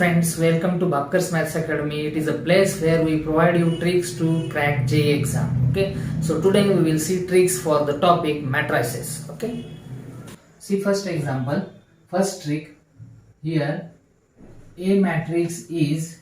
friends, welcome to Bapkar's Maths Academy. It is a place where we provide you tricks to crack JEE exam. Okay, so today we will see tricks for the topic matrices. Okay, see first example, first trick here. A matrix is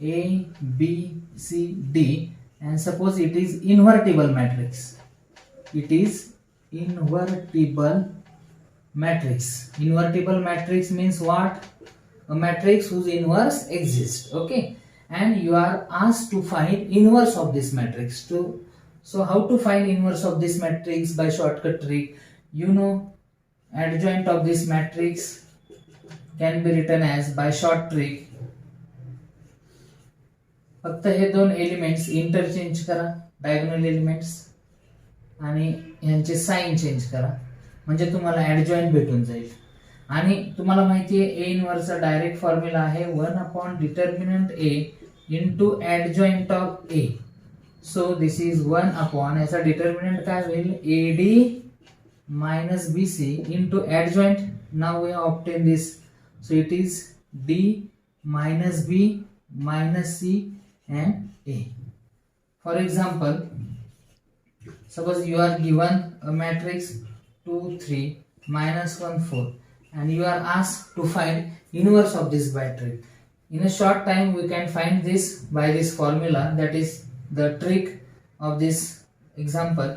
A, B, C, D, and suppose it is invertible matrix. It is invertible matrix. Invertible matrix means what? A matrix whose inverse exists. Okay, and you are asked to find inverse of this matrix. So how to find inverse of this matrix? By shortcut trick. You know, adjoint of this matrix can be written as by short trick. फक्त हे दोन elements interchange करा, diagonal elements, आणि यांचे sign change करा, म्हणजे तुम्हाला adjoint भेटून जाईल. आणि तुम्हाला माहिती आहे ए इनवर्सचा डायरेक्ट फॉर्म्युला आहे 1 upon determinant A into adjoint of A. So this is 1 upon, याचा डिटर्मिनंट काय होईल, A D minus B C into adjoint. Now we obtain this. So it is D minus B minus C and A. For example, suppose you are given a matrix 2 3 minus 1 4 and you are asked to find inverse of this matrix. In a short time we can find this by this formula, that is the trick of this example.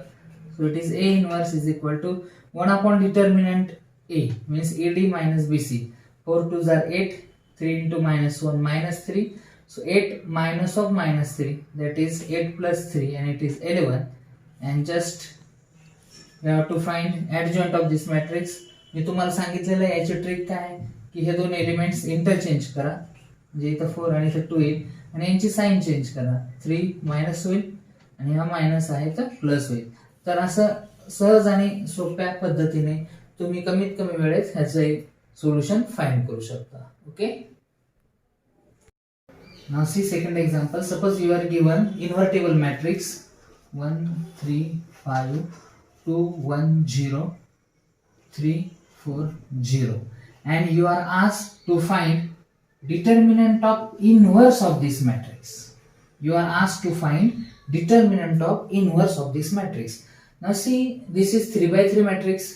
So it is A inverse is equal to 1 upon determinant A means AD minus BC. 4 2s are 8, 3 into minus 1 minus 3. So 8 minus of minus 3, that is 8 plus 3, and it is 11. And just we have to find adjoint of this matrix. मी तुम्हाला सांगितलेलं आहे याची trick काय आहे की हे दोन elements interchange करा, म्हणजे इथं 4 आणि इथं 2 येईल, आणि यांची साइन चेंज करा. 3 मायनस होईल आणि हा मायनस आहे तर प्लस होईल. तर असं सहज आणि सोप्या पद्धतीने तुम्ही कमीत कमी वेळेत ह्याचं एक सोल्युशन फाइंड करू शकता. Okay, now see second example. Suppose you are given invertible matrix 1 3 5 2 1 0 3 4 0 and you are asked to find determinant of inverse of this matrix. You are asked to find determinant of inverse of this matrix. Now see, this is 3 by 3 matrix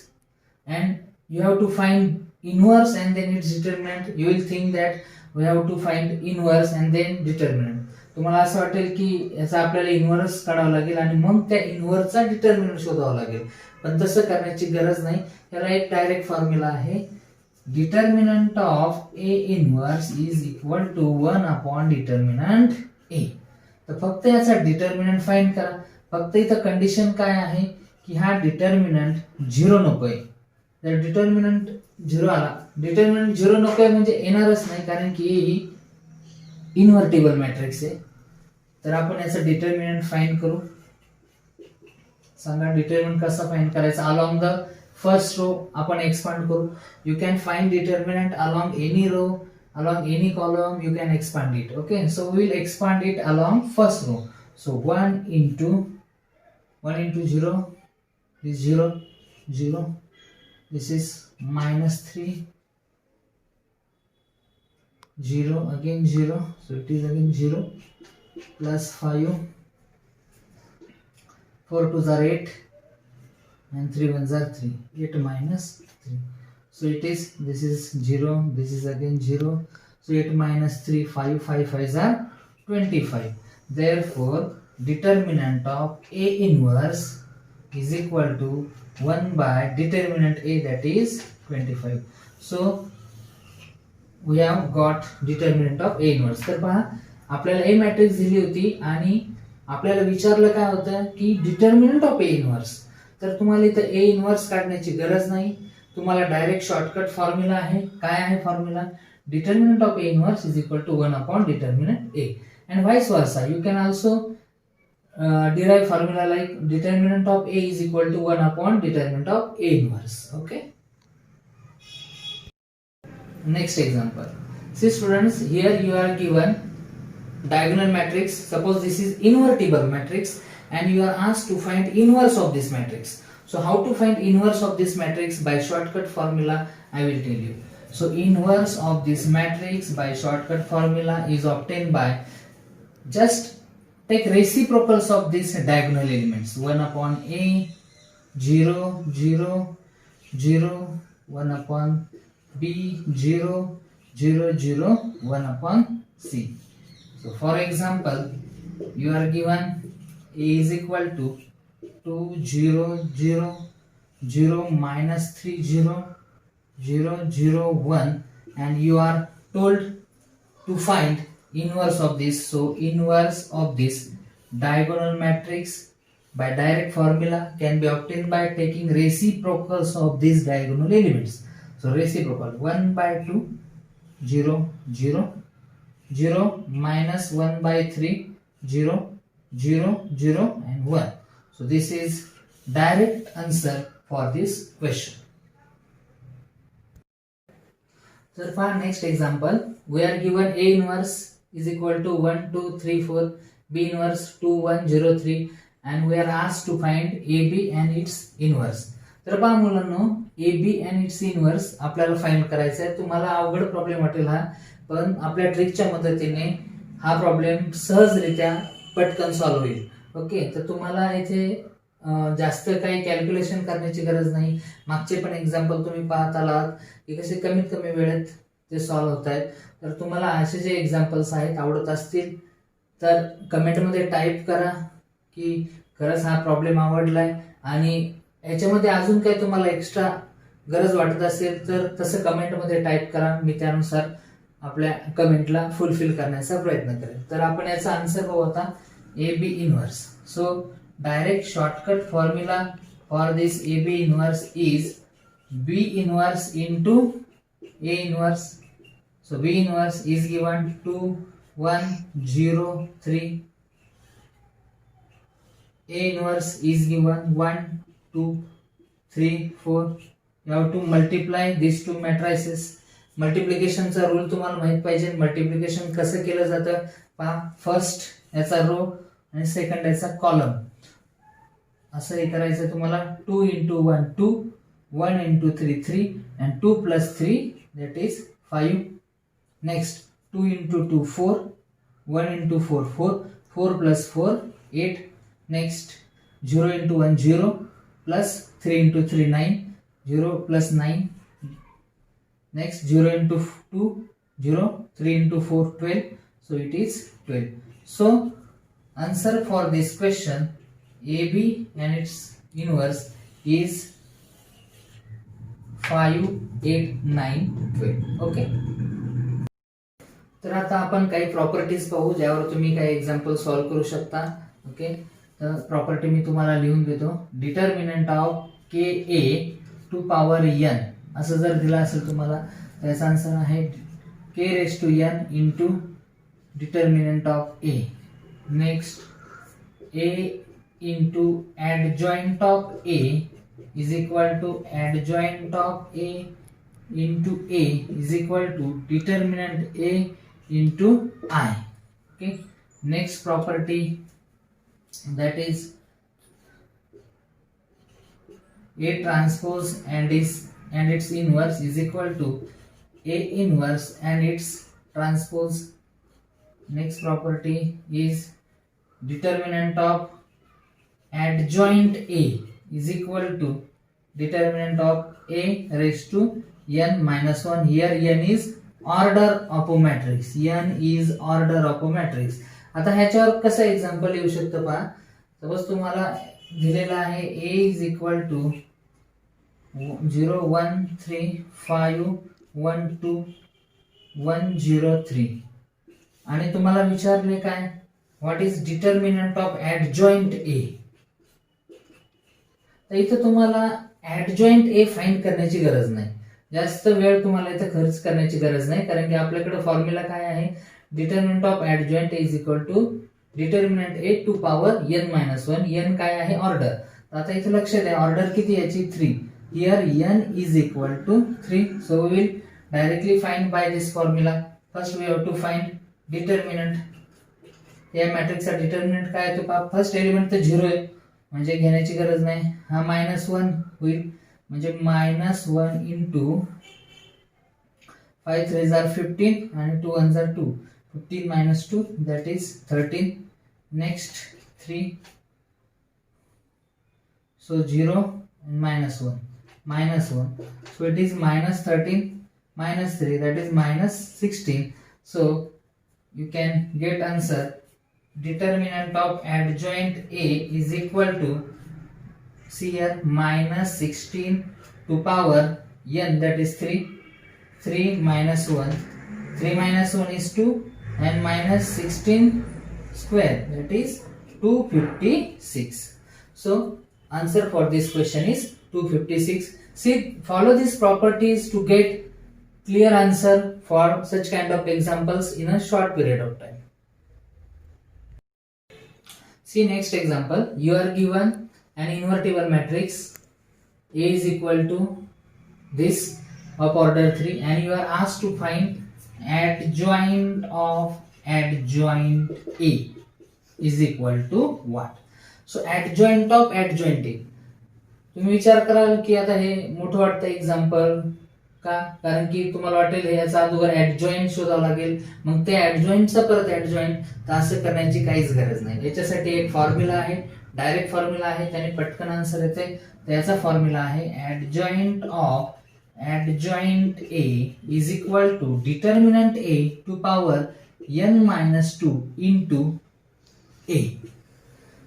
and you have to find inverse and then its determinant. You will think that we have to find inverse and then determinant. तुम्हाला असं वाटेल की याचा आपल्याला inverse काढावं लागेल आणि मग त्या इन्व्हर्सचा डिटर्मिनंट शोधावं लागेल, पण तसं करण्याची गरज नाही. याला एक डायरेक्ट फॉर्म्युला आहे, determinant of A inverse is equal to 1 upon determinant A. तर फक्त याचा डिटर्मिनंट फाइंड करा. फक्त इथं कंडिशन काय आहे की हा डिटर्मिनंट 0 नकोय. जर डिटर्मिनंट 0 आला, डिटर्मिनंट 0 नको आहे म्हणजे येणारच नाही, कारण की ए ही इन्व्हर्टिबल मॅट्रिक्स आहे. तर आपण याचं डिटर्मिनंट फाइंड करू. सांगा डिटर्मिनंट कसा फाइंड करायचा. अलॉंग द फर्स्ट रो आपण एक्सपांड करू. You can find determinant along any row, along any column, you can expand it. Okay, so we will expand it along first row. So 1 into 0 is 0 0. This is minus 3 0 again 0, so it is again 0 plus 5 4 2s are 8 and 3 1s are 3, 8 minus 3, so it is, this is 0, this is again 0, so 8 minus 3 5 5 5s are 25. Therefore determinant of A inverse is equal to 1 by determinant A, that is 25. So we have got determinant of A inverse. तर पहा, आपल्याला A matrix दिली होती आणि आपल्याला विचारलं काय होतं की डिटर्मिनंट ऑफ A इन्व्हर्स. तर तुम्हाला इथं A इन्व्हर्स काढण्याची गरज नाही, तुम्हाला डायरेक्ट शॉर्टकट फॉर्म्युला आहे. काय आहे formula? Determinant of A inverse is equal to 1 upon determinant A, and vice versa. You can also derive formula like determinant of A is equal to 1 upon determinant of A inverse. Okay. Next example. See students, here you are given diagonal matrix. Suppose this is invertible matrix and you are asked to find inverse of this matrix. So how to find inverse of this matrix? By shortcut formula I will tell you. So inverse of this matrix by shortcut formula is obtained by just take reciprocals of these diagonal elements. 1 upon A, 0, 0, 0, 1 upon B, 0, 0, 0, 1 upon C. So for example, you are given A is equal to 2, 0, 0, 0, minus 3, 0, 0, 0, 1, and you are told to find inverse of this. So inverse of this diagonal matrix by direct formula can be obtained by taking reciprocals of these diagonal elements. So reciprocal 1 by 2, 0, 0, 0, minus 1 by 3, 0, 0, 0, and 1. So this is direct answer for this question. So for next example, we are given A inverse is equal to 1, 2, 3, 4, B inverse 2, 1, 0, 3, and we are asked to find AB and its inverse. तर पहा मुलांनो, AB and its inverse आपल्याला find करायचा आहे. तुम्हाला अवघड problem वाटेल हा, पण आपल्या ट्रिकच्या मदतीने हा प्रॉब्लेम सहजरित्या पटकन सॉल्व्ह होईल. ओके, तर तुम्हाला इथे जास्त काही कॅल्क्युलेशन करण्याची गरज नाही. मागचे पण एक्झाम्पल तुम्ही पाहत आलात की कसे कमीत कमी वेळेत ते सॉल्व्ह होत आहेत. तर तुम्हाला असे जे एक्झाम्पल्स आहेत आवडत असतील तर कमेंटमध्ये टाईप करा की खरंच हा प्रॉब्लेम आवडलाय, आणि याच्यामध्ये अजून काही तुम्हाला एक्स्ट्रा गरज वाटत असेल तर तसं कमेंटमध्ये टाईप करा. मी त्यानुसार आपल्या कमेंटला फुलफिल करण्याचा प्रयत्न करेन. तर आपण याचा आन्सर पाहू आता, A B inverse. So direct shortcut formula for this AB inverse is B inverse into A inverse. So B inverse is given 2, 1, 0, 3. A inverse is given 1, 2, 3, 4. You have to multiply these two matrices. Multiplication चा rule तुम्हाला माहित पाहिजे. Multiplication कसं केलं जातं पहा. First याचा रो आणि सेकंड याचा कॉलम असं हे करायचं तुम्हाला. 2 into 1 2, 1 into 3 3, and 2 plus 3 that is 5. Next 2 into 2 4, 1 into 4 4, 4 plus 4 8. Next 0 into 1 0, plus 3 into 3 9, 0 plus 9. Next 0 into 2 0, 3 into 4 12, so it is 12. So answer for this question AB and its inverse is 5, 8, 9, 12. Okay, तर आता आपण काही properties पाहू ज्यावर तुम्ही काही example solve करू शकता. ओके, तर प्रॉपर्टी मी तुम्हाला लिहून देतो. डिटर्मिनंट ऑफ के ए टू पॉवर एन असं जर दिलं असेल तुम्हाला तर याचा आन्सर आहे K raise to N into determinant of A. Next A into adjoint of A is equal to adjoint of A into A is equal to determinant A into I. Okay, next property, that is A transpose and its inverse is equal to A inverse and its transpose. Next property is determinant of adjoint A is equal to determinant of A raised to n minus 1. Here n is order of a matrix. n is order of a matrix. आता ह्याच्यावर कसं example येऊ शकतं पहा. Suppose तुम्हाला दिलेला आहे A is equal to 0 1 3 5 1 2 1 0 3 आणि तुम्हाला विचारले काय, what is determinant of adjoint A. तर इथं तुम्हाला ऍडजॉइंट ए फाइंड करण्याची गरज नाही. जास्त वेळ तुम्हाला इथं खर्च करण्याची गरज नाही, कारण की आपल्याकडे फॉर्म्युला काय आहे, determinant of adjoint is equal to determinant A to power n minus 1. n काय आहे, ऑर्डर. आता इथे लक्षात आहे ऑर्डर किती याची 3. Here n is equal to 3. So we will directly find by this formula. First we have to find determinant. या मॅट्रिक्सचा डिटर्मिनंट काय आहे तो पहा. फर्स्ट एलिमेंट तर 0 आहे म्हणजे घेण्याची गरज नाही. हा -1 होईल म्हणजे -1 into 5 3s are 15 and 2 1s are 2. 15 minus 2, that is 13. Next 3, so 0 and minus 1, so it is minus 13 minus 3, that is minus 16. So you can get answer determinant of adjoint A is equal to, see here, minus 16 to power n, that is 3. 3 minus 1, 3 minus 1 is 2, and minus 16 square, that is 256. So answer for this question is 256. See, follow these properties to get clear answer for such kind of examples in a short period of time. See next example. You are given an invertible matrix A is equal to this of order 3, and you are asked to find adjoint of adjoint A is equal to what? So adjoint of adjoint A, तुम्ही विचार कराल की आता हे मोठं वाटतं example का, कारण की तुम्हाला वाटेल याचा अगोदर ऍडजॉइंट शोधावं लागेल, मग ते ऍडजॉइंटचा परत ऍडजॉइंट, तर असं करण्याची काहीच गरज नाही. याच्यासाठी एक फॉर्म्युला आहे, डायरेक्ट फॉर्म्युला आहे, त्याने पटकन आन्सर येते. त्याचा फॉर्म्युला आहे adjoint of adjoint A is equal to determinant A to power n minus 2 into A.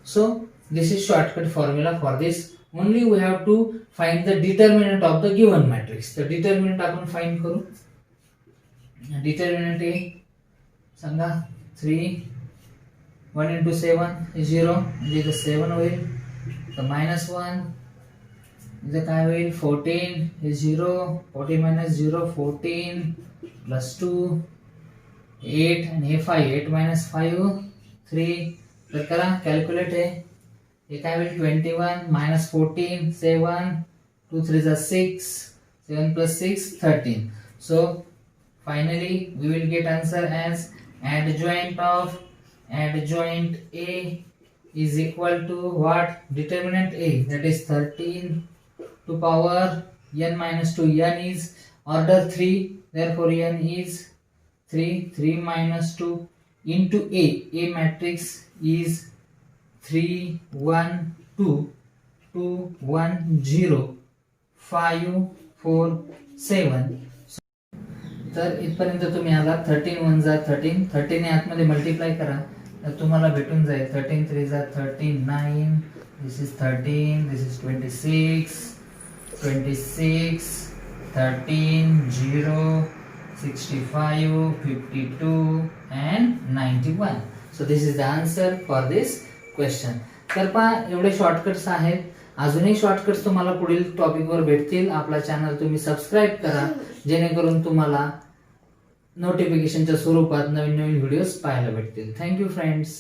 So this is shortcut formula for this. Only we have to find the determinant of the given matrix. The determinant आपण find करू. Determinant A Sanga 3, 1 into 7 is 0, म्हणजे इथं 7 होईल. तर minus 1 इथं काय होईल, 14 is 0, 14 minus 0 14 plus 2 8 and hey 5, 8 minus 5 3. तर करा कॅल्क्युलेट आहे, हे काय होईल 21 minus 14 7, 2 3s are 6, 7 plus 6 13. So finally we will get answer as adjoint of adjoint A is equal to what? Determinant A, that is 13 to power n minus 2. N is order 3, therefore n is 3. 3 minus 2 into A. A matrix is 3 1 2 2 1 0 5 4 7. तर इथपर्यंत तुम्ही आला. 13 1 जा 13, 13 ने आतमध्ये multiply करा तर तुम्हाला भेटून जाईल 13 3 जा 39, this is 13, this is 26 26 13 0 65 52 and 91. So this is the answer for this question. तर पहा एवढे शॉर्टकट्स आहेत. अजूनही शॉर्टकट्स तुम्हाला पुढील टॉपिकवर भेटतील. आपला चॅनल तुम्ही सबस्क्राईब करा जेणेकरून तुम्हाला नोटिफिकेशनच्या स्वरूपात नवीन नवीन व्हिडिओज पाहायला भेटतील. Thank you friends.